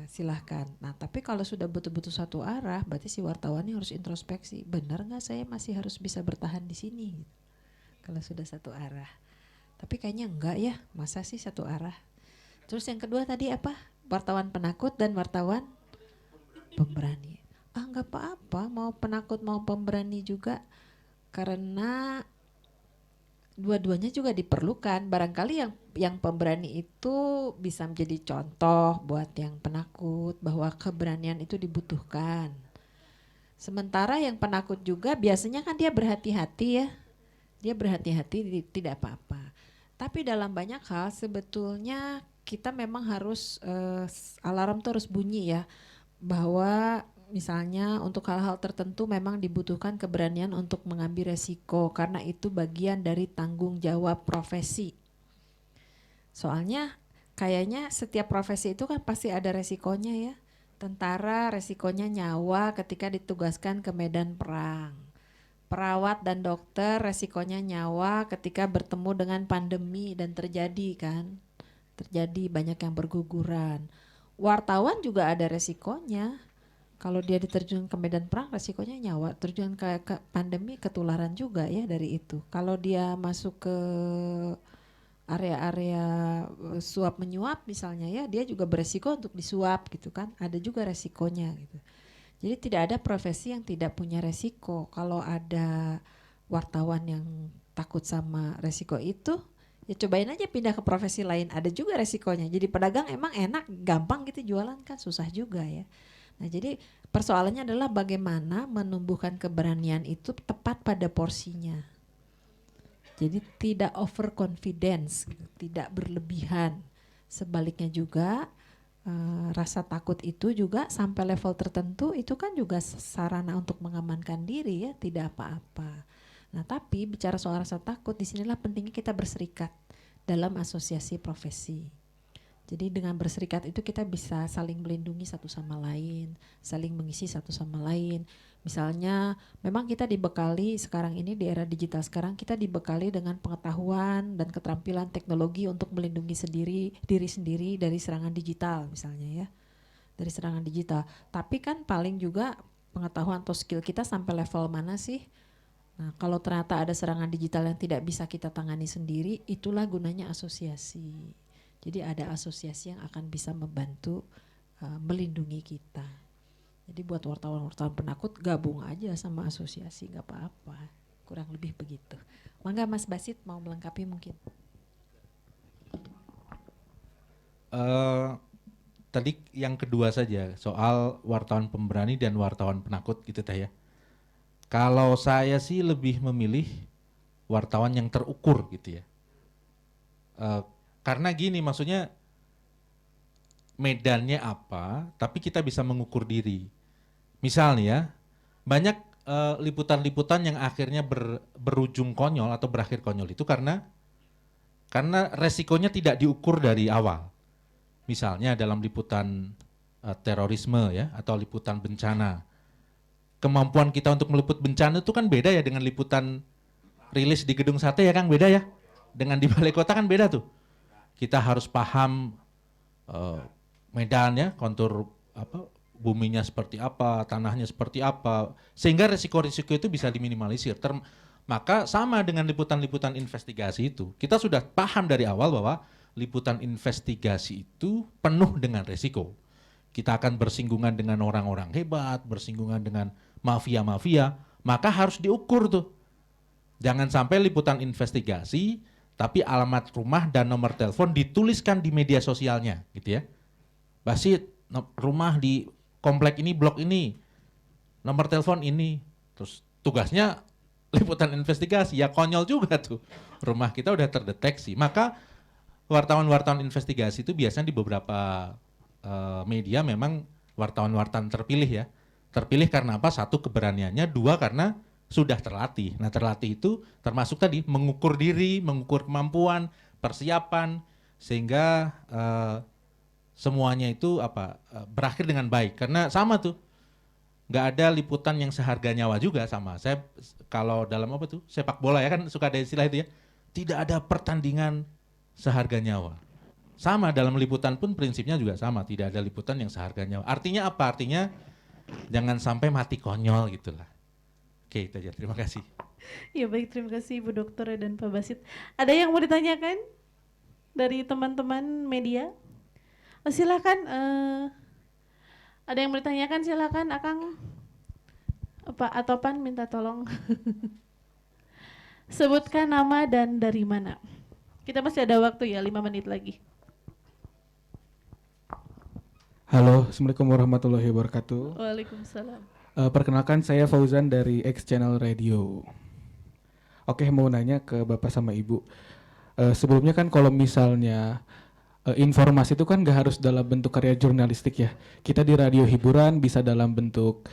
Silahkan. Nah tapi kalau sudah betul-betul satu arah, berarti si wartawannya harus introspeksi, benar nggak saya masih harus bisa bertahan di sini gitu. Kalau sudah satu arah. Tapi kayaknya enggak ya, masa sih satu arah. Terus yang kedua tadi apa? Wartawan penakut dan wartawan pemberani. Nggak apa-apa, mau penakut mau pemberani juga, karena dua-duanya juga diperlukan. Barangkali yang pemberani itu bisa menjadi contoh buat yang penakut bahwa keberanian itu dibutuhkan. Sementara yang penakut juga biasanya kan dia berhati-hati ya, dia berhati-hati tidak apa-apa. Tapi dalam banyak hal sebetulnya kita memang harus alarm tuh harus bunyi ya, bahwa misalnya untuk hal-hal tertentu memang dibutuhkan keberanian untuk mengambil resiko, karena itu bagian dari tanggung jawab profesi. Soalnya kayaknya setiap profesi itu kan pasti ada resikonya ya. Tentara resikonya nyawa ketika ditugaskan ke medan perang. perawat dan dokter resikonya nyawa ketika bertemu dengan pandemi dan terjadi banyak yang berguguran. Wartawan juga ada resikonya. Kalau dia diterjun ke medan perang resikonya nyawa, terjun ke pandemi ketularan juga ya dari itu. Kalau dia masuk ke area-area suap menyuap misalnya ya, dia juga beresiko untuk disuap gitu kan. Ada juga resikonya gitu. Jadi tidak ada profesi yang tidak punya resiko. Kalau ada wartawan yang takut sama resiko itu, ya cobain aja pindah ke profesi lain, ada juga resikonya. Jadi pedagang emang enak, gampang gitu jualan kan, susah juga ya. Nah jadi persoalannya adalah bagaimana menumbuhkan keberanian itu tepat pada porsinya. Jadi tidak overconfidence, tidak berlebihan. Sebaliknya juga rasa takut itu juga sampai level tertentu itu kan juga sarana untuk mengamankan diri ya, tidak apa-apa. Nah tapi bicara soal rasa takut, disinilah pentingnya kita berserikat dalam asosiasi profesi. Jadi dengan berserikat itu kita bisa saling melindungi satu sama lain, saling mengisi satu sama lain. Misalnya memang kita dibekali sekarang ini di era digital sekarang, kita dibekali dengan pengetahuan dan keterampilan teknologi untuk melindungi diri sendiri dari serangan digital misalnya ya, dari serangan digital. Tapi kan paling juga pengetahuan atau skill kita sampai level mana sih? Nah kalau ternyata ada serangan digital yang tidak bisa kita tangani sendiri, itulah gunanya asosiasi. Jadi ada asosiasi yang akan bisa membantu melindungi kita. Jadi buat wartawan-wartawan penakut gabung aja sama asosiasi, gak apa-apa. Kurang lebih begitu. Mangga Mas Basit mau melengkapi mungkin. Tadi yang kedua saja soal wartawan pemberani dan wartawan penakut gitu teh ya. Kalau saya sih lebih memilih wartawan yang terukur gitu ya. Karena gini maksudnya medannya apa, tapi kita bisa mengukur diri. Misalnya ya, banyak liputan-liputan yang akhirnya berujung konyol atau berakhir konyol itu karena resikonya tidak diukur dari awal. Misalnya dalam liputan terorisme ya atau liputan bencana. Kemampuan kita untuk meliput bencana itu kan beda ya dengan liputan rilis di gedung sate ya Kang, beda ya. Dengan di balai kota kan beda tuh. Kita harus paham medannya, kontur buminya seperti apa, tanahnya seperti apa, sehingga risiko-risiko itu bisa diminimalisir. Maka sama dengan liputan-liputan investigasi itu, kita sudah paham dari awal bahwa liputan investigasi itu penuh dengan risiko. Kita akan bersinggungan dengan orang-orang hebat, bersinggungan dengan mafia-mafia, maka harus diukur tuh. Jangan sampai liputan investigasi, tapi alamat rumah dan nomor telepon dituliskan di media sosialnya, gitu ya. Basit, rumah di komplek ini, blok ini, nomor telepon ini. Terus tugasnya liputan investigasi, ya konyol juga tuh. Rumah kita udah terdeteksi. Maka wartawan-wartawan investigasi itu biasanya di beberapa media memang wartawan-wartawan terpilih ya. Terpilih karena apa? Satu, keberaniannya. Dua, karena sudah terlatih. Nah terlatih itu termasuk tadi mengukur diri, mengukur kemampuan, persiapan, sehingga semuanya itu berakhir dengan baik. Karena sama tuh, nggak ada liputan yang seharga nyawa juga sama. Saya kalau dalam sepak bola ya kan suka ada istilah itu ya, tidak ada pertandingan seharga nyawa. Sama dalam liputan pun prinsipnya juga sama, tidak ada liputan yang seharga nyawa. Artinya apa? Artinya jangan sampai mati konyol gitulah. Oke, itu aja. Terima kasih. Ya baik, terima kasih Ibu Dokter dan Pak Basit. Ada yang mau ditanyakan dari teman-teman media? Silakan. Ada yang mau ditanyakan? Silakan, Akang. Atau Pan minta tolong. Sebutkan nama dan dari mana. Kita masih ada waktu ya, 5 menit lagi. Halo, Assalamualaikum warahmatullahi wabarakatuh. Waalaikumsalam. Perkenalkan saya Fauzan dari X Channel Radio. Oke, mau nanya ke Bapak sama Ibu. Sebelumnya kan kalau misalnya informasi itu kan gak harus dalam bentuk karya jurnalistik ya. Kita di radio hiburan bisa dalam bentuk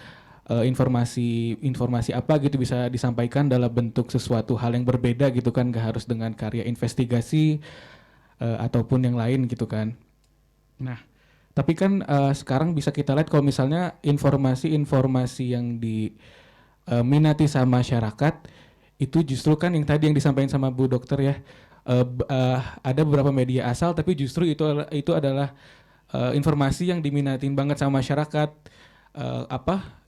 informasi apa gitu bisa disampaikan dalam bentuk sesuatu hal yang berbeda gitu kan, gak harus dengan karya investigasi ataupun yang lain gitu kan. Nah, tapi kan sekarang bisa kita lihat kalau misalnya informasi-informasi yang minati sama masyarakat, itu justru kan yang tadi yang disampaikan sama Bu Dokter ya, ada beberapa media asal tapi justru itu adalah informasi yang diminatin banget sama masyarakat,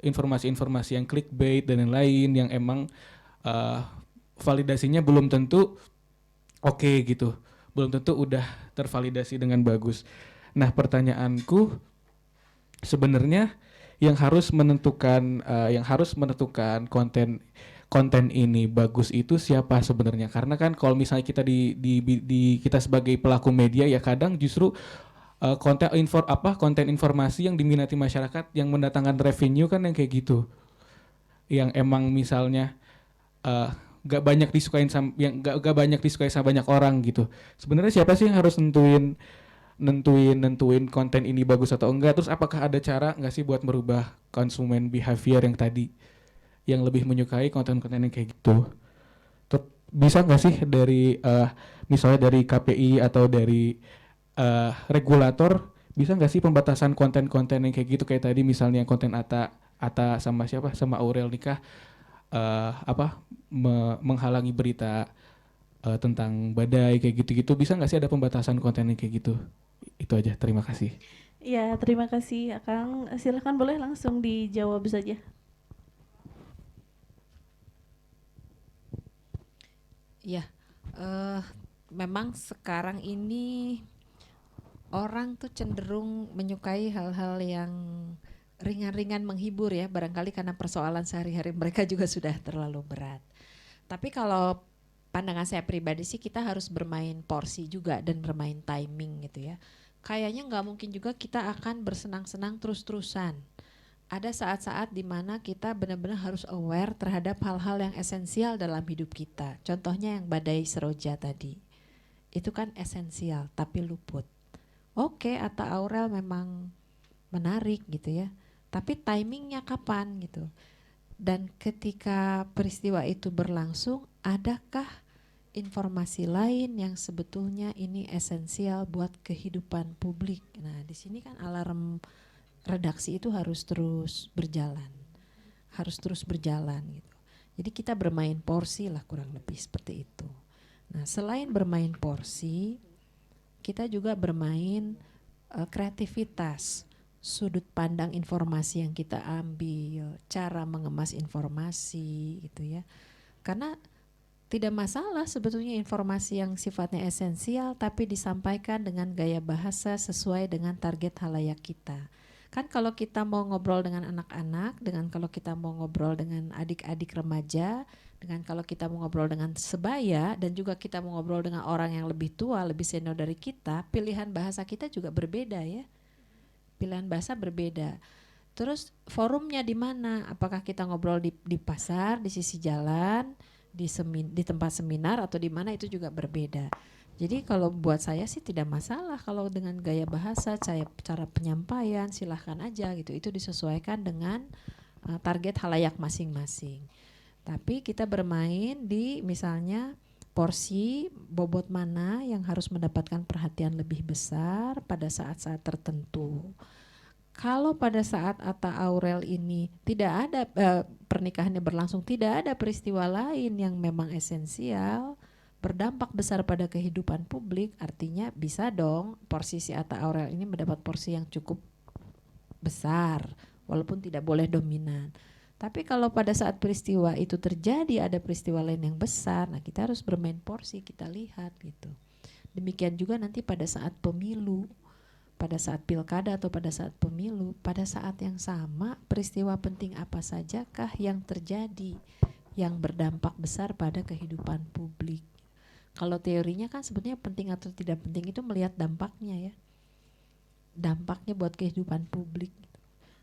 informasi-informasi yang clickbait dan lain-lain yang emang uh, validasinya belum tentu oke gitu, belum tentu udah tervalidasi dengan bagus. Nah pertanyaanku sebenarnya yang harus menentukan konten ini bagus itu siapa sebenarnya? Karena kan kalau misalnya kita kita sebagai pelaku media ya kadang justru konten informasi yang diminati masyarakat yang mendatangkan revenue kan yang kayak gitu. Yang emang misalnya uh, gak banyak disukain gak banyak disukai sama banyak orang gitu. Sebenarnya siapa sih yang harus nentuin konten ini bagus atau enggak? Terus apakah ada cara nggak sih buat merubah konsumen behavior yang tadi yang lebih menyukai konten-konten yang kayak gitu? Bisa nggak sih dari misalnya dari KPI atau dari regulator, bisa nggak sih pembatasan konten-konten yang kayak gitu kayak tadi misalnya konten Ata sama siapa sama Aurel nikah, menghalangi berita tentang badai kayak gitu-gitu, bisa nggak sih ada pembatasan konten yang kayak gitu? Itu aja, terima kasih. Ya, terima kasih Akang. Silahkan boleh langsung dijawab saja. Ya, memang sekarang ini orang tuh cenderung menyukai hal-hal yang ringan-ringan menghibur ya, barangkali karena persoalan sehari-hari mereka juga sudah terlalu berat. Tapi kalau pandangan saya pribadi sih kita harus bermain porsi juga dan bermain timing gitu ya. Kayaknya nggak mungkin juga kita akan bersenang-senang terus-terusan. Ada saat-saat di mana kita benar-benar harus aware terhadap hal-hal yang esensial dalam hidup kita. Contohnya yang badai Seroja tadi. Itu kan esensial tapi luput. Oke, Atta Aurel memang menarik gitu ya. Tapi timingnya kapan gitu. Dan ketika peristiwa itu berlangsung, adakah informasi lain yang sebetulnya ini esensial buat kehidupan publik? Nah, di sini kan alarm redaksi itu harus terus berjalan gitu. Jadi kita bermain porsi lah kurang lebih seperti itu. Nah selain bermain porsi, kita juga bermain kreativitas, sudut pandang informasi yang kita ambil, cara mengemas informasi gitu ya. Karena tidak masalah sebetulnya informasi yang sifatnya esensial tapi disampaikan dengan gaya bahasa sesuai dengan target halayak kita. Kan kalau kita mau ngobrol dengan anak-anak, dengan kalau kita mau ngobrol dengan adik-adik remaja, dengan kalau kita mau ngobrol dengan sebaya, dan juga kita mau ngobrol dengan orang yang lebih tua, lebih senior dari kita, pilihan bahasa kita juga berbeda ya. Pilihan bahasa berbeda. Terus forumnya di mana? Apakah kita ngobrol di pasar, di sisi jalan, di tempat seminar, atau di mana, itu juga berbeda. Jadi kalau buat saya sih tidak masalah kalau dengan gaya bahasa, cara penyampaian silahkan aja gitu. Itu disesuaikan dengan target halayak masing-masing. Tapi kita bermain di misalnya porsi bobot mana yang harus mendapatkan perhatian lebih besar pada saat-saat tertentu. Kalau pada saat Atta Aurel ini tidak ada pernikahannya berlangsung, tidak ada peristiwa lain yang memang esensial, berdampak besar pada kehidupan publik, artinya bisa dong porsi si Atta Aurel ini mendapat porsi yang cukup besar walaupun tidak boleh dominan. Tapi kalau pada saat peristiwa itu terjadi ada peristiwa lain yang besar, nah kita harus bermain porsi, kita lihat gitu. Demikian juga nanti pada saat pemilu, pada saat pilkada atau pada saat pemilu, pada saat yang sama peristiwa penting apa sajakah yang terjadi yang berdampak besar pada kehidupan publik. Kalau teorinya kan sebetulnya penting atau tidak penting itu melihat dampaknya ya. Dampaknya buat kehidupan publik.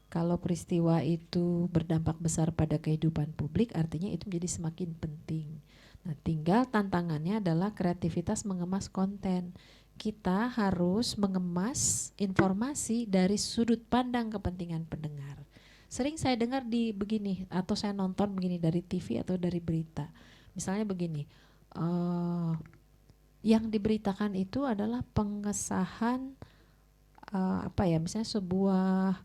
Kalau peristiwa itu berdampak besar pada kehidupan publik, artinya itu menjadi semakin penting. Nah, tinggal tantangannya adalah kreativitas mengemas konten. Kita harus mengemas informasi dari sudut pandang kepentingan pendengar. Sering saya dengar di begini, atau saya nonton begini dari TV atau dari berita. Misalnya begini, yang diberitakan itu adalah pengesahan misalnya sebuah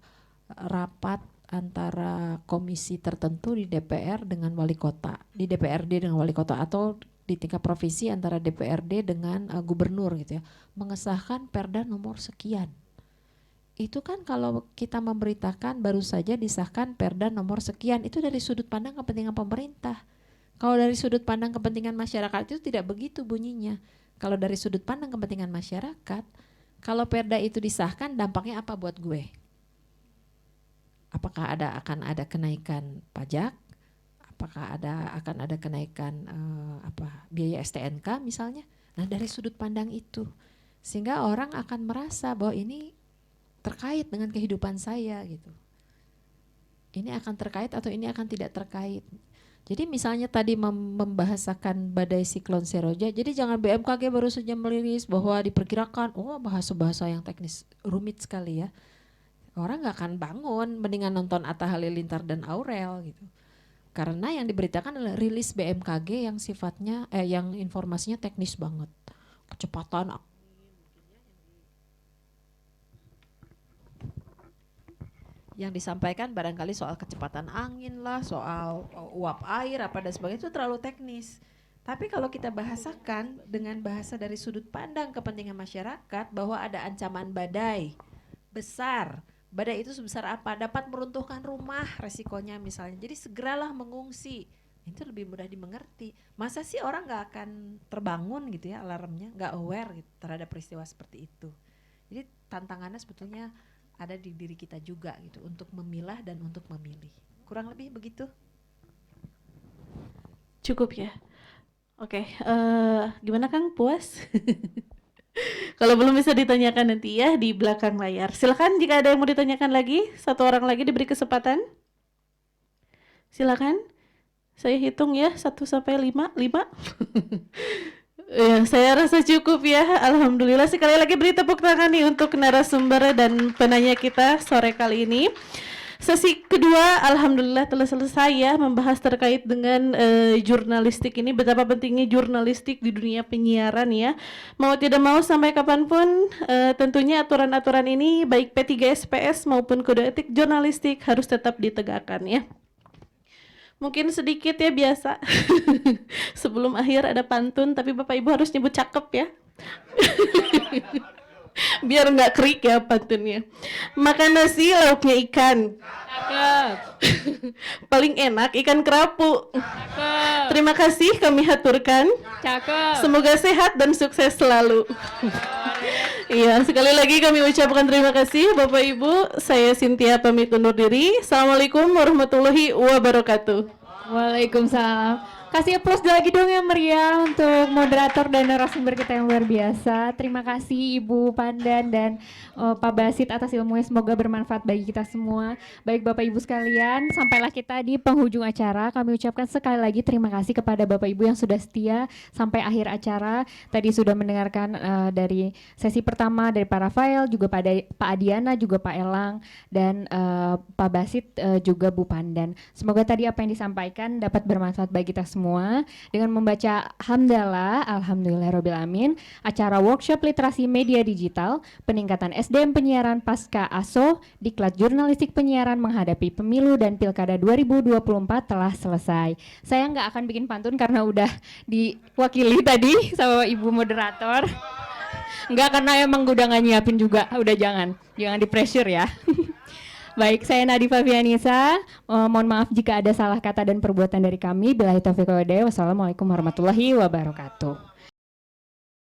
rapat antara komisi tertentu di DPR dengan wali kota, di DPRD dengan wali kota, atau di tingkat provinsi antara DPRD dengan gubernur gitu ya, mengesahkan perda nomor sekian. Itu kan kalau kita memberitakan baru saja disahkan perda nomor sekian, itu dari sudut pandang kepentingan pemerintah. Kalau dari sudut pandang kepentingan masyarakat itu tidak begitu bunyinya. Kalau dari sudut pandang kepentingan masyarakat, kalau perda itu disahkan dampaknya apa buat gue? Apakah akan ada kenaikan pajak? Apakah akan ada kenaikan biaya STNK misalnya? Nah, dari sudut pandang itu, sehingga orang akan merasa bahwa ini terkait dengan kehidupan saya gitu. Ini akan terkait atau ini akan tidak terkait. Jadi misalnya tadi membahasakan badai siklon Seroja, jadi jangan BMKG baru saja merilis bahwa diperkirakan, bahasa-bahasa yang teknis rumit sekali ya. Orang nggak akan bangun, mendingan nonton Atta Halilintar dan Aurel gitu. Karena yang diberitakan adalah rilis BMKG yang sifatnya, yang informasinya teknis banget. Kecepatan yang disampaikan barangkali soal kecepatan angin lah, soal uap air apa dan sebagainya, itu terlalu teknis. Tapi kalau kita bahasakan dengan bahasa dari sudut pandang kepentingan masyarakat bahwa ada ancaman badai besar, badai itu sebesar apa, dapat meruntuhkan rumah resikonya misalnya, jadi segeralah mengungsi, itu lebih mudah dimengerti. Masa sih orang nggak akan terbangun gitu ya alarmnya, nggak aware gitu terhadap peristiwa seperti itu. Jadi tantangannya sebetulnya ada di diri kita juga gitu, untuk memilah dan untuk memilih. Kurang lebih begitu. Cukup ya. Oke, gimana Kang, puas? Kalau belum bisa ditanyakan nanti ya di belakang layar. Silakan jika ada yang mau ditanyakan lagi, satu orang lagi diberi kesempatan. Silakan. Saya hitung ya 1 sampai 5. Ya, saya rasa cukup ya. Alhamdulillah, sekali lagi beri tepuk tangan nih untuk narasumber dan penanya kita sore kali ini. Sesi kedua alhamdulillah telah selesai ya, membahas terkait dengan jurnalistik ini, betapa pentingnya jurnalistik di dunia penyiaran ya. Mau tidak mau sampai kapanpun tentunya aturan-aturan ini baik P3SPS maupun kode etik jurnalistik harus tetap ditegakkan ya. Mungkin sedikit ya biasa. Sebelum akhir ada pantun, tapi Bapak Ibu harus nyebut cakep ya. Biar nggak krik ya pantunnya. Makan nasi lauknya ikan. Cakep. Paling enak ikan kerapu. Cakep. Terima kasih kami haturkan. Cakep. Semoga sehat dan sukses selalu. Iya, sekali lagi kami ucapkan terima kasih Bapak Ibu. Saya Cynthia pamit undur diri. Assalamualaikum warahmatullahi wabarakatuh. Waalaikumsalam. Kasih applause lagi dong yang meriah untuk moderator dan narasumber kita yang luar biasa. Terima kasih Ibu Pandan dan Pak Basit atas ilmunya, semoga bermanfaat bagi kita semua. Baik Bapak Ibu sekalian, sampailah kita di penghujung acara. Kami ucapkan sekali lagi terima kasih kepada Bapak Ibu yang sudah setia sampai akhir acara. Tadi sudah mendengarkan dari sesi pertama dari para Rafael, juga Pak Adiana, juga Pak Elang, dan Pak Basit, juga Bu Pandan. Semoga tadi apa yang disampaikan dapat bermanfaat bagi kita semua. Dengan membaca hamdalah, alhamdulillahirobbilalamin, acara workshop literasi media digital, peningkatan SDM penyiaran pasca ASO, Diklat Jurnalistik Penyiaran menghadapi pemilu dan pilkada 2024 telah selesai. Saya nggak akan bikin pantun karena udah diwakili tadi sama Ibu moderator. Nggak, karena emang udah nggak nyiapin juga, udah jangan di pressure ya. Baik, saya Nadifa Fianisa. Mohon maaf jika ada salah kata dan perbuatan dari kami. Billahi taufiq wal hidayah. Wassalamualaikum warahmatullahi wabarakatuh.